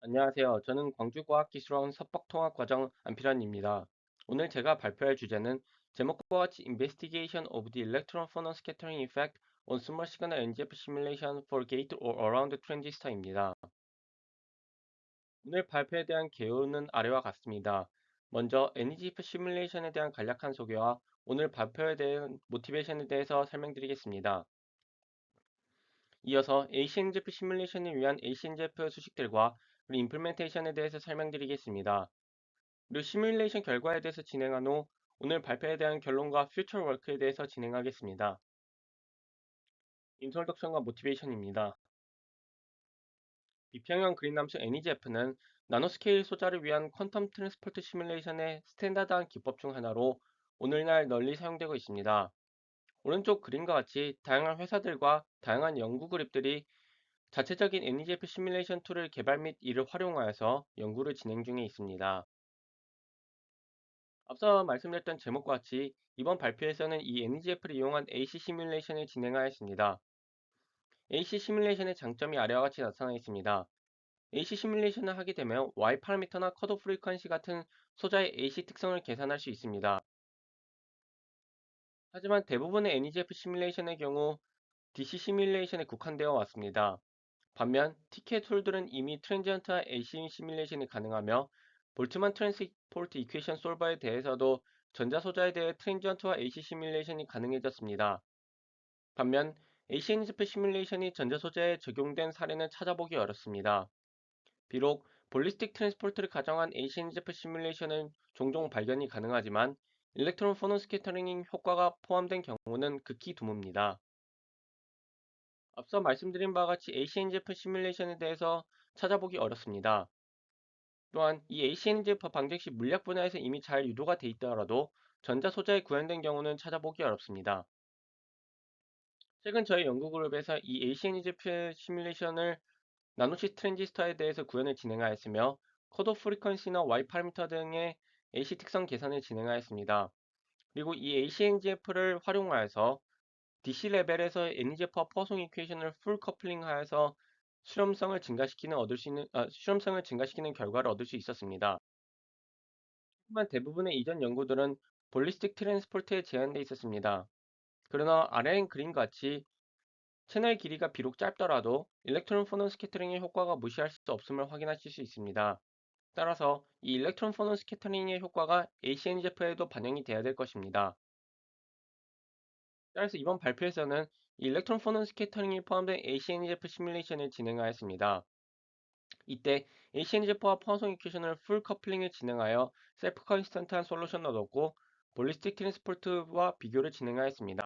안녕하세요. 저는 광주과학기술원 석박통합과정 안필환입니다. 오늘 제가 발표할 주제는 제목과 같이 Investigation of the Electron Phonon Scattering Effect on Small Signal NGF Simulation for Gate or Around Transistor입니다. 오늘 발표에 대한 개요는 아래와 같습니다. 먼저 NGF 시뮬레이션에 대한 간략한 소개와 오늘 발표에 대한 모티베이션에 대해서 설명드리겠습니다. 이어서 ACNGF 시뮬레이션을 위한 ACNGF 수식들과 그리고 임플멘테이션에 대해서 설명드리겠습니다. 그리고 시뮬레이션 결과에 대해서 진행한 후 오늘 발표에 대한 결론과 퓨처 워크에 대해서 진행하겠습니다. 인트로덕션과 모티베이션입니다. 비평형 그린함수 NEGF는 나노스케일 소자를 위한 퀀텀 트랜스포트 시뮬레이션의 스탠다드한 기법 중 하나로 오늘날 널리 사용되고 있습니다. 오른쪽 그림과 같이 다양한 회사들과 다양한 연구 그룹들이 자체적인 NEGF 시뮬레이션 툴을 개발 및 이를 활용하여서 연구를 진행 중에 있습니다. 앞서 말씀드렸던 제목과 같이 이번 발표에서는 이 NEGF를 이용한 AC 시뮬레이션을 진행하였습니다. AC 시뮬레이션의 장점이 아래와 같이 나타나 있습니다. AC 시뮬레이션을 하게 되면 Y 파라미터나 컷오 프리퀀시 같은 소자의 AC 특성을 계산할 수 있습니다. 하지만 대부분의 NEGF 시뮬레이션의 경우 DC 시뮬레이션에 국한되어 왔습니다. 반면 TK 툴들은 이미 트랜지언트와 AC 시뮬레이션이 가능하며 볼트만 트랜스포트 이퀘이션 솔버에 대해서도 전자 소자에 대해 트랜지언트와 AC 시뮬레이션이 가능해졌습니다. 반면 ACNSP 시뮬레이션이 전자 소자에 적용된 사례는 찾아보기 어렵습니다. 비록 볼리스틱 트랜스포트를 가정한 ACNSP 시뮬레이션은 종종 발견이 가능하지만 일렉트론 포논 스캐터링 효과가 포함된 경우는 극히 드뭅니다. 앞서 말씀드린 바와 같이 ACNGF 시뮬레이션에 대해서 찾아보기 어렵습니다. 또한 이 ACNGF 방정식 물리학 분야에서 이미 잘 유도가 돼 있더라도 전자 소자에 구현된 경우는 찾아보기 어렵습니다. 최근 저희 연구 그룹에서 이 ACNGF 시뮬레이션을 나노시 트랜지스터에 대해서 구현을 진행하였으며 컷오 프리퀀시나 Y 파라미터 등의 AC 특성 계산을 진행하였습니다. 그리고 이 ACNGF를 활용하여서 DC 레벨에서 NEGF와 포성 이퀘이션을 풀 커플링하여서 실험성을 증가시키는 결과를 얻을 수 있었습니다. 하지만 대부분의 이전 연구들은 볼리스틱 트랜스포트에 제한돼 있었습니다. 그러나 아래의 그림과 같이 채널 길이가 비록 짧더라도 일렉트론 포논 스캐터링의 효과가 무시할 수 없음을 확인하실 수 있습니다. 따라서 이 일렉트론 포논 스캐터링의 효과가 ACNGF에도 반영이 돼야 될 것입니다. 따라서 이번 발표에서는 이 일렉트론 포논 스캐터링이 포함된 ACNGF 시뮬레이션을 진행하였습니다. 이때 ACNGF와 포화성 이퀘이션을 풀 커플링을 진행하여 셀프 컨시스턴트한 솔루션을 얻었고 볼리스틱 트랜스포트와 비교를 진행하였습니다.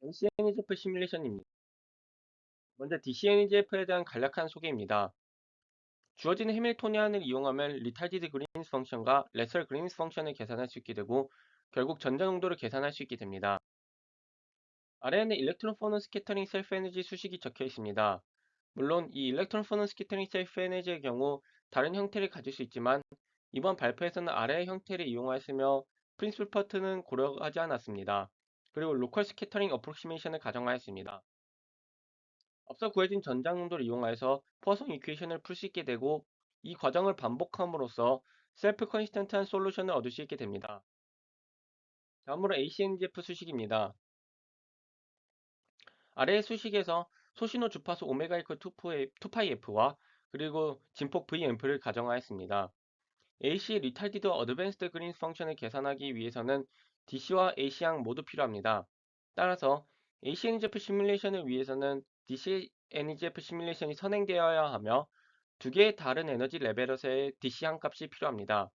DCNGF 시뮬레이션입니다. 먼저 DCNGF에 대한 간략한 소개입니다. 주어진 해밀토니안을 이용하면 리타디드 그린스 펑션과 레설 그린스 펑션을 계산할 수 있게 되고 결국 전자 농도를 계산할 수 있게 됩니다. 아래에는 일렉트론 포논 스캐터링 셀프 에너지 수식이 적혀 있습니다. 물론 이 일렉트론 포논 스캐터링 셀프 에너지의 경우 다른 형태를 가질 수 있지만 이번 발표에서는 아래의 형태를 이용하였으며 프린시플 파트는 고려하지 않았습니다. 그리고 로컬 스캐터링 어프로시메이션을 가정하였습니다. 앞서 구해진 전장 농도를 이용하여서 포성 이퀘이션을 풀 수 있게 되고 이 과정을 반복함으로써 셀프 컨시스턴트한 솔루션을 얻을 수 있게 됩니다. 다음으로 ACNGF 수식입니다. 아래의 수식에서 소신호 주파수 오메가 이퀄 2파이 F와 그리고 진폭 V앰프를 가정하였습니다. AC 리탈디드 어드밴스드 그린스 펑션을 계산하기 위해서는 DC와 AC양 모두 필요합니다. 따라서 ACNGF 시뮬레이션을 위해서는 DCNGF 시뮬레이션이 선행되어야 하며 두 개의 다른 에너지 레벨에서의 DC양 값이 필요합니다.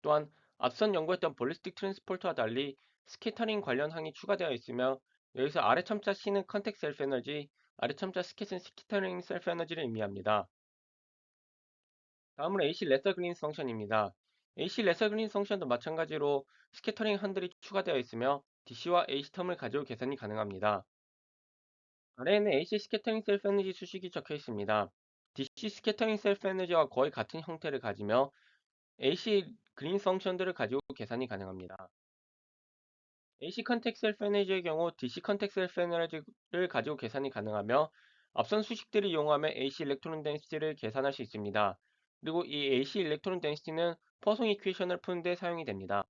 또한 앞선 연구했던 볼리스틱 트랜스포터와 달리 스캐터링 관련 항이 추가되어 있으며 여기서 아래 첨자 C는 컨택 셀프 에너지, 아래 첨자 스캣은 스캐터링 셀프 에너지를 의미합니다. 다음으로 AC 레서 그린스 펑션입니다. AC 레서 그린스 펑션도 마찬가지로 스캐터링 한들이 추가되어 있으며 DC와 AC 텀을 가지고 계산이 가능합니다. 아래에는 AC 스캐터링 셀프 에너지 수식이 적혀 있습니다. DC 스캐터링 셀프 에너지와 거의 같은 형태를 가지며 AC 그린스 펑션들을 가지고 계산이 가능합니다. AC 컨택 셀프 에너지의 경우 DC 컨택 셀프 에너지를 가지고 계산이 가능하며 앞선 수식들을 이용하면 AC 일렉트론 덴시티를 계산할 수 있습니다. 그리고 이 AC 일렉트론 덴시티는 포성 이퀘이션을 푸는 데 사용이 됩니다.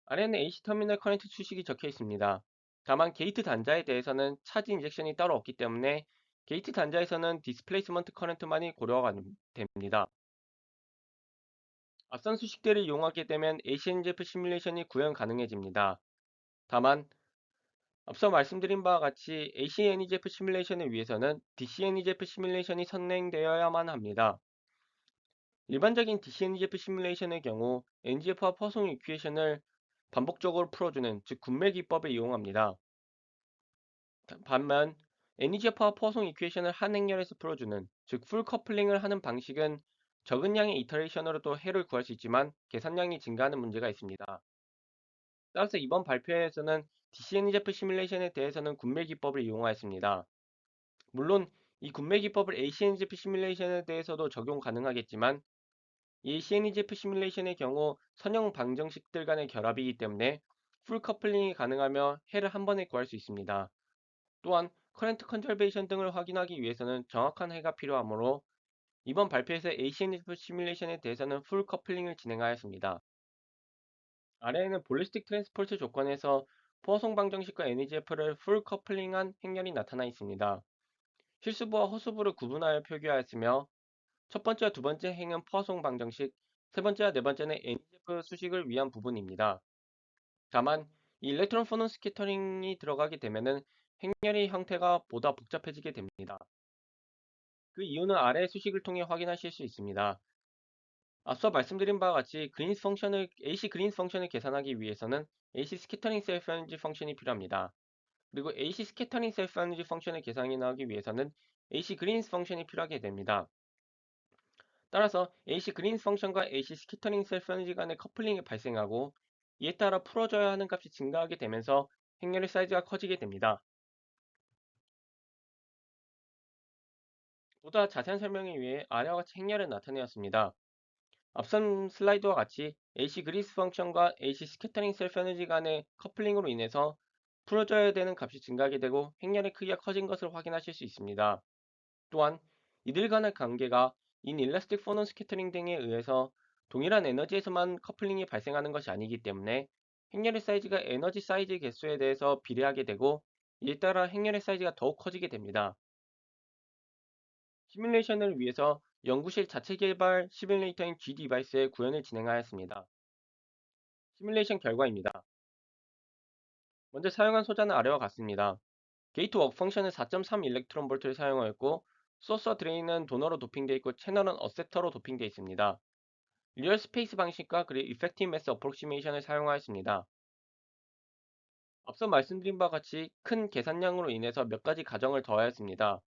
아래는 AC 터미널 커런트 수식이 적혀 있습니다. 다만 게이트 단자에 대해서는 차지 인젝션이 따로 없기 때문에 게이트 단자에서는 디스플레이스먼트 커런트만이 고려가 됩니다. 앞선 수식들을 이용하게 되면 ACNGF 시뮬레이션이 구현 가능해집니다. 다만 앞서 말씀드린 바와 같이 ACNEGF 시뮬레이션을 위해서는 DCNEGF 시뮬레이션이 선행되어야만 합니다. 일반적인 DCNEGF 시뮬레이션의 경우 NGF와 퍼송 이퀘이션을 반복적으로 풀어주는 즉 군매 기법을 이용합니다. 반면 NEGF와 퍼송 이퀘이션을 한 행렬에서 풀어주는 즉 풀 커플링을 하는 방식은 적은 양의 이터레이션으로도 해를 구할 수 있지만 계산량이 증가하는 문제가 있습니다. 따라서 이번 발표에서는 DCNEGF 시뮬레이션에 대해서는 군매 기법을 이용하였습니다. 물론 이 군매 기법을 ACNGF 시뮬레이션에 대해서도 적용 가능하겠지만 이 CNEGF 시뮬레이션의 경우 선형 방정식들 간의 결합이기 때문에 풀 커플링이 가능하며 해를 한 번에 구할 수 있습니다. 또한 커런트 컨저베이션 등을 확인하기 위해서는 정확한 해가 필요하므로 이번 발표에서 ACNF 시뮬레이션에 대해서는 풀 커플링을 진행하였습니다. 아래에는 볼리스틱 트랜스포트 조건에서 포성 방정식과 NEGF를 풀 커플링한 행렬이 나타나 있습니다. 실수부와 허수부를 구분하여 표기하였으며 첫 번째와 두 번째 행은 포성 방정식, 세 번째와 네 번째는 NEGF 수식을 위한 부분입니다. 다만 이 일렉트론 포논 스캐터링이 들어가게 되면은 행렬의 형태가 보다 복잡해지게 됩니다. 그 이유는 아래 수식을 통해 확인하실 수 있습니다. 앞서 말씀드린 바와 같이 AC 그린스 펑션을 계산하기 위해서는 AC 스캐터링 셀프 에너지 펑션이 필요합니다. 그리고 AC 스캐터링 셀프 에너지 펑션을 계산하기 위해서는 AC 그린스 펑션이 필요하게 됩니다. 따라서 AC 그린스 펑션과 AC 스캐터링 셀프 에너지 간의 커플링이 발생하고 이에 따라 풀어줘야 하는 값이 증가하게 되면서 행렬의 사이즈가 커지게 됩니다. 보다 자세한 설명을 위해 아래와 같이 행렬을 나타내었습니다. 앞선 슬라이드와 같이 AC 그리스 펑션과 AC 스캐터링 셀프 에너지 간의 커플링으로 인해서 풀어줘야 되는 값이 증가하게 되고 행렬의 크기가 커진 것을 확인하실 수 있습니다. 또한 이들 간의 관계가 인일라스틱 포논 스캐터링 등에 의해서 동일한 에너지에서만 커플링이 발생하는 것이 아니기 때문에 행렬의 사이즈가 에너지 사이즈 개수에 대해서 비례하게 되고 이에 따라 행렬의 사이즈가 더욱 커지게 됩니다. 시뮬레이션을 위해서 연구실 자체 개발 시뮬레이터인 G 디바이스의 구현을 진행하였습니다. 시뮬레이션 결과입니다. 먼저 사용한 소자는 아래와 같습니다. 게이트 워크 펑션은 4.3 일렉트론 볼트를 사용하였고 소스와 드레인은 도너로 도핑되어 있고 채널은 어셉터로 도핑되어 있습니다. 리얼 스페이스 방식과 그리고 이펙티브 매스 어프록시메이션을 사용하였습니다. 앞서 말씀드린 바와 같이 큰 계산량으로 인해서 몇 가지 가정을 더하였습니다.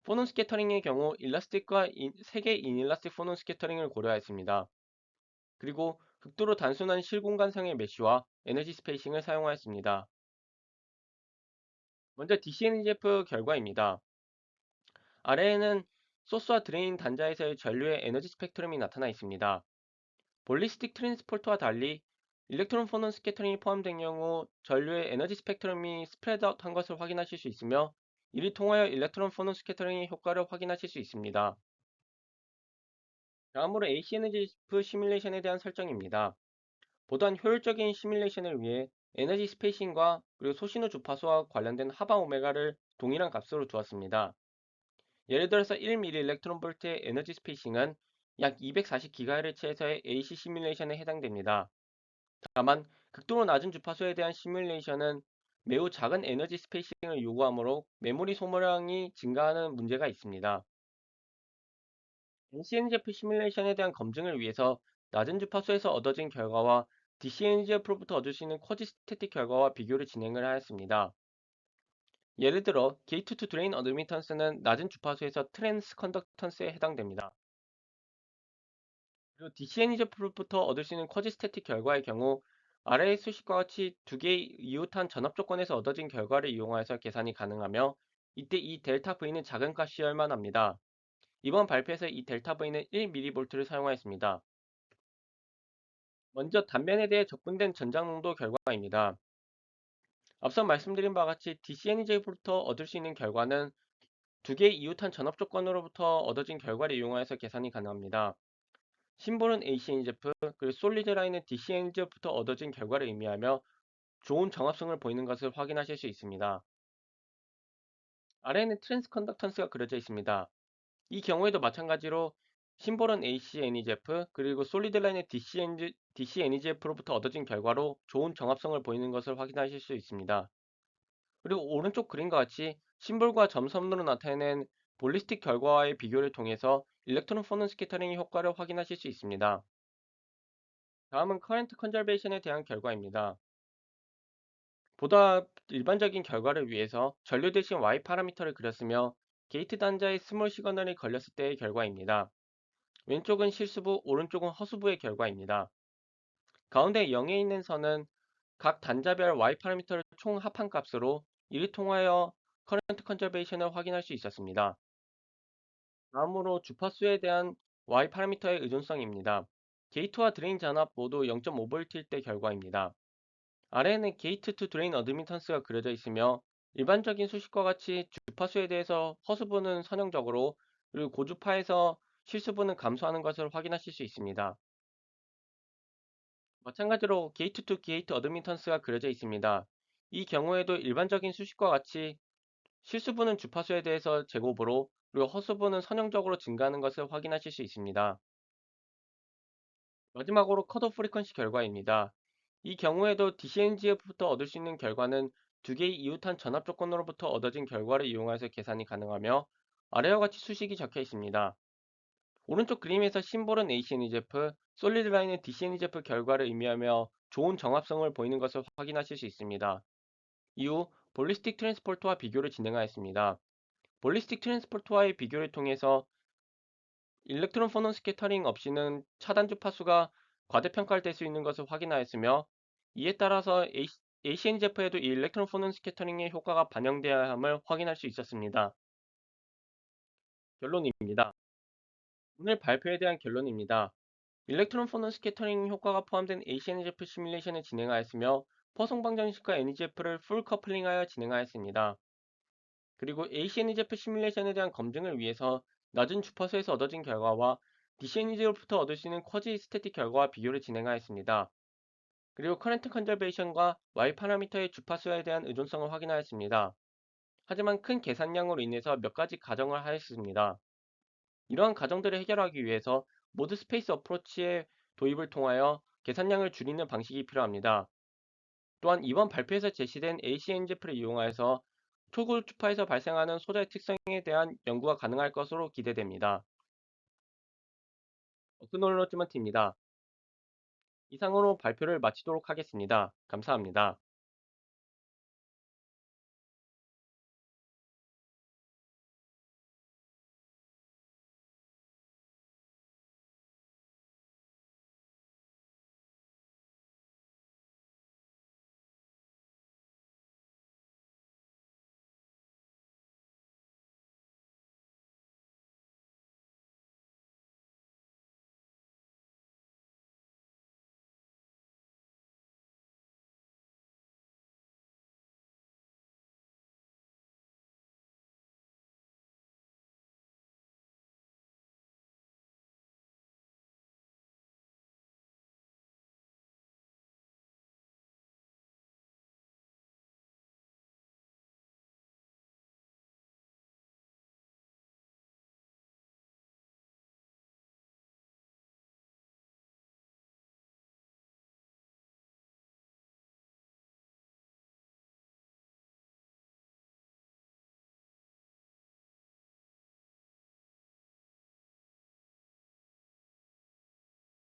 포논 스캐터링의 경우 일라스틱과 세개 인일라스틱 포논 스캐터링을 고려하였습니다. 그리고 극도로 단순한 실공간상의 메쉬와 에너지 스페이싱을 사용하였습니다. 먼저 DCNGF 결과입니다. 아래에는 소스와 드레인 단자에서의 전류의 에너지 스펙트럼이 나타나 있습니다. 볼리스틱 트랜스포터와 달리 일렉트론 포논 스캐터링이 포함된 경우 전류의 에너지 스펙트럼이 스프레드아웃한 것을 확인하실 수 있으며 이를 통하여 일렉트론 포논 스캐터링의 효과를 확인하실 수 있습니다. 다음으로 ACNGF 시뮬레이션에 대한 설정입니다. 보단 효율적인 시뮬레이션을 위해 에너지 스페이싱과 그리고 소신호 주파수와 관련된 하방 오메가를 동일한 값으로 두었습니다. 예를 들어서 1mm 일렉트론 볼트의 에너지 스페이싱은 약 240GHz에서의 AC 시뮬레이션에 해당됩니다. 다만 극도로 낮은 주파수에 대한 시뮬레이션은 매우 작은 에너지 스페이싱을 요구하므로 메모리 소모량이 증가하는 문제가 있습니다. NCNGF 시뮬레이션에 대한 검증을 위해서 낮은 주파수에서 얻어진 결과와 DCNGF로부터 얻을 수 있는 쿼지스태틱 결과와 비교를 진행을 하였습니다. 예를 들어 게이트 투 드레인 어드미턴스는 낮은 주파수에서 트랜스 컨덕턴스에 해당됩니다. 그리고 DCNGF로부터 얻을 수 있는 쿼지스태틱 결과의 경우 아래의 수식과 같이 두 개의 이웃한 전압 조건에서 얻어진 결과를 이용하여서 계산이 가능하며 이때 이 델타 V는 작은 값이어야만 합니다. 이번 발표에서 이 델타 V는 1mV를 사용하였습니다. 먼저 단면에 대해 적분된 전장 농도 결과입니다. 앞서 말씀드린 바와 같이 DCNG로부터 얻을 수 있는 결과는 두 개의 이웃한 전압 조건으로부터 얻어진 결과를 이용하여서 계산이 가능합니다. 심볼은 ACNGF, 그리고 솔리드 라인은 DCNG로부터 얻어진 결과를 의미하며 좋은 정합성을 보이는 것을 확인하실 수 있습니다. 아래에는 트랜스 컨덕턴스가 그려져 있습니다. 이 경우에도 마찬가지로 심볼은 ACNEGF, 그리고 솔리드 라인의 DCNEGF로부터 얻어진 결과로 좋은 정합성을 보이는 것을 확인하실 수 있습니다. 그리고 오른쪽 그림과 같이 심볼과 점선으로 나타내는 볼리스틱 결과와의 비교를 통해서 일렉트론 포넌 스캐터링의 효과를 확인하실 수 있습니다. 다음은 커런트 컨저베이션에 대한 결과입니다. 보다 일반적인 결과를 위해서 전류 대신 Y 파라미터를 그렸으며 게이트 단자에 스몰 시그널이 걸렸을 때의 결과입니다. 왼쪽은 실수부, 오른쪽은 허수부의 결과입니다. 가운데 0에 있는 선은 각 단자별 Y 파라미터를 총 합한 값으로 이를 통하여 커런트 컨저베이션을 확인할 수 있었습니다. 다음으로 주파수에 대한 Y 파라미터의 의존성입니다. 게이트와 드레인 잔압 모두 0.5V일 때 결과입니다. 아래에는 게이트 투 드레인 어드미턴스가 그려져 있으며 일반적인 수식과 같이 주파수에 대해서 허수부는 선형적으로 그리고 고주파에서 실수부는 감소하는 것을 확인하실 수 있습니다. 마찬가지로 게이트 투 게이트 어드미턴스가 그려져 있습니다. 이 경우에도 일반적인 수식과 같이 실수부는 주파수에 대해서 제곱으로 그리고 허수부는 선형적으로 증가하는 것을 확인하실 수 있습니다. 마지막으로 컷오프 프리퀀시 결과입니다. 이 경우에도 DCNGF부터 얻을 수 있는 결과는 두 개의 이웃한 전압 조건으로부터 얻어진 결과를 이용해서 계산이 가능하며 아래와 같이 수식이 적혀 있습니다. 오른쪽 그림에서 심볼은 ACNEGF, 솔리드 라인은 DCNEGF 결과를 의미하며 좋은 정합성을 보이는 것을 확인하실 수 있습니다. 이후 볼리스틱 트랜스포터와 비교를 진행하였습니다. 볼리스틱 트랜스포터와의 비교를 통해서 일렉트론 포논 스캐터링 없이는 차단 주파수가 과대평가될 수 있는 것을 확인하였으며 이에 따라서 ACNGF에도 이 일렉트론 포논 스캐터링의 효과가 반영되어야 함을 확인할 수 있었습니다. 결론입니다. 오늘 발표에 대한 결론입니다. 일렉트론 포논 스캐터링 효과가 포함된 ACNGF 시뮬레이션을 진행하였으며 포성 방정식과 NEGF를 풀 커플링하여 진행하였습니다. 그리고 ACNEGF 시뮬레이션에 대한 검증을 위해서 낮은 주파수에서 얻어진 결과와 DCNG로부터 얻을 수 있는 쿼지 스태틱 결과와 비교를 진행하였습니다. 그리고 커런트 컨저베이션과 Y 파라미터의 주파수에 대한 의존성을 확인하였습니다. 하지만 큰 계산량으로 인해서 몇 가지 가정을 하였습니다. 이러한 가정들을 해결하기 위해서 모드 스페이스 어프로치의 도입을 통하여 계산량을 줄이는 방식이 필요합니다. 또한 이번 발표에서 제시된 ACNGF를 이용하여서 초고주파에서 발생하는 소자의 특성에 대한 연구가 가능할 것으로 기대됩니다. 어크놀로지먼트입니다. 이상으로 발표를 마치도록 하겠습니다. 감사합니다.